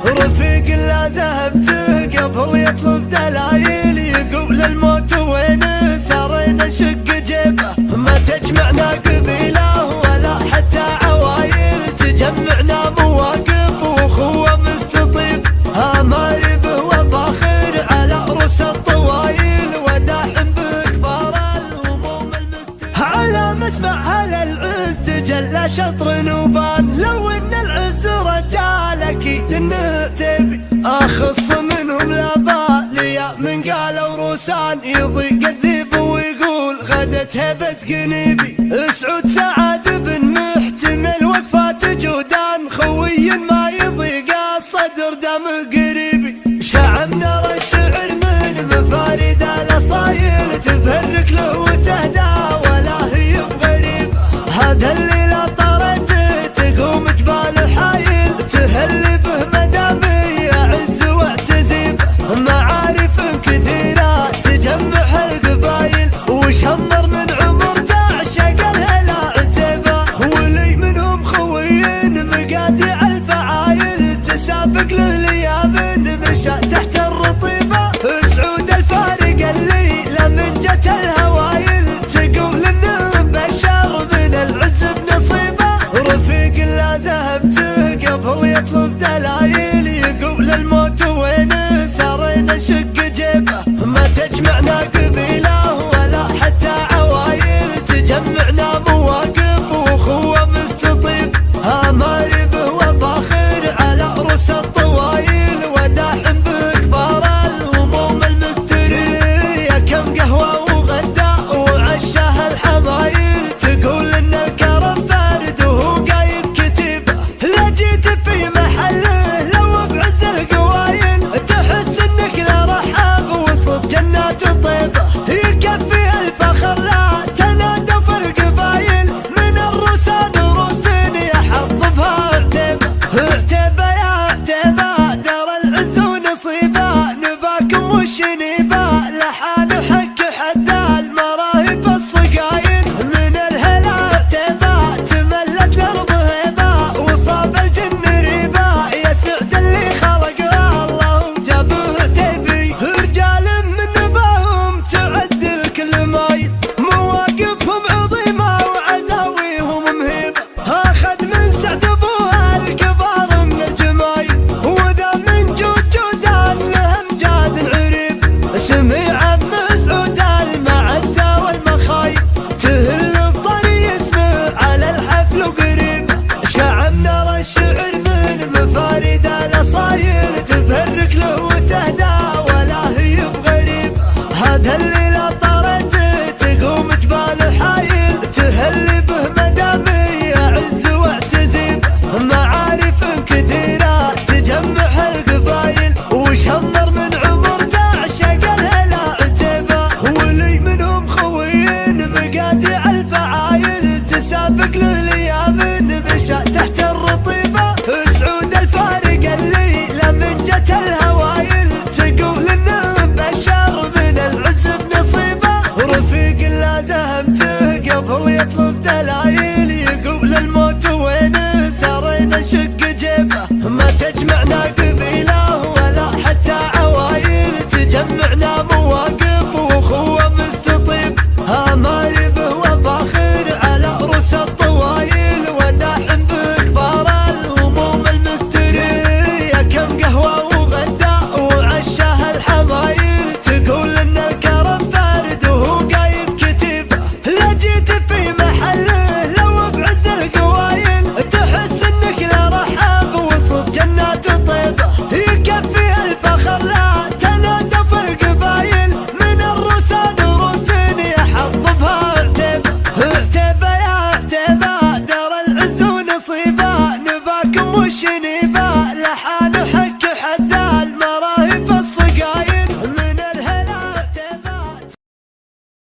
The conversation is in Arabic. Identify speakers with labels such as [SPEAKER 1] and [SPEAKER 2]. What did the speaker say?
[SPEAKER 1] رفيق لا ذهبته قبل يطلب دلايل، يقول الموت وين سارينا نشق جيبه. ما تجمعنا قبيله ولا حتى عوايل، تجمعنا مواقف واخوه مستطيب. اماربه وفاخر على رؤوس الطوايل، وداحم بكبار الهموم على مسمع هلا العز تجلى شطر نوبان. لو ان العز رجال اكيد انه تبي اخص منهم لا بالي، من قالوا روسان يضيق الذيب ويقول غدت هبه قنيبي. سعود سعد بن محتمل وقفات جودان، خوي ما يضيق الصدر دمه قريبي. شعب نرى الشعر من مفارد الاصايل، تبهرك له وتهدى ولا هي بغريب. هذا الليله طرت تقوم جبال حايل، تهل به مدامي يعز واعتزيب. معارف كثيره تجمع القبايل، وشمر من عمر تعشق الهلا عتيبه. ولي منهم خوين مقادع الفعايل، تسابق له لياب مشى تحت الرطيبه. سعود الفارق اللي لمن جت الهوايل، تقول انه بشر من العز بنصيبه. رفيق لا ذهبته قبل يطلب دلايل، يقول الموت وين سارينا نشق جيبه. ما تجمعنا قبيله ولا حتى عوايل، تجمعنا مواقف واخوه مستطيب. اماربه وفاخر على رؤوس الطوايل، وداحم بكبار الهموم المستريه. كم قهوه وغداء وعشاه الحمايل، تقول ان الكرم بارد وهو قايد كتيبه. لا جيت في محله لو بعز القوايل، تحس انك لا رحاب وسط جنات طيبه. يكفي الفخر لا تنادوا في القبايل، من الروسان روسين يحظ بها عتيبه. عتيبه يا عتيبه دار العز ونصيبه، نباكم والشنيبه لحان حك حد المراهب الصقايل. من الهلا عتيبه تملت الارض هيبه، وصاب الجن ريبه. يا سعد اللي خلق اللهم جابه عتيبي. رجال من نباهم تعدل كل مايل، مواقفهم عظيمه وعزاويهم مهيبه. اخذ من سعد ابوها الكبار من الجمايل، وذا من جود جودان لهم جاد عريب. سمع مسعود المعزه والمخايل، تهل بطري اسمه على الحفل وقريب. شعب نرى الشعر من مفارد الاصايل، تبهرك له وتهدى ولا هي بغريب. هذا الليله طرت تقوم جبال حايل، تهل به مدامي يعز واعتزيب. معارف كثيره تجمع القبايل، وشمر من عمر تعشق الهلا عتيبه. ولي منهم خوين مقادع الفعايل، تسابق له لياب مشى تحت الرطيبه. سعود الفارق اللي لمن جت الهوايل، تقول انه بشر من العز بنصيبه. رفيق لا ذهبته قبل يطلب دلايل، يقول الموت وين سارينا نشق جيبه. ما تجمعنا قبيله ولا حتى عوايل، تجمعنا مواقف واخوه مستطيب. اماربه وفاخر على رؤوس الطوايل، وداحم بكبار الهموم المستريه. كم قهوه وغداء وعشاه الحمايل، تقول ان الكرم بارد وهو قايد كتيبه. لا جيت في محله لو بعز القوايل، تحس انك لا رحاب وسط جنات طيبه. يكفي الفخر لا تنادوا في القبايل، من الروسان روسين يحظ بها عتيبه. عتيبه يا عتيبه دار العز ونصيبه، نباكم والشنيبه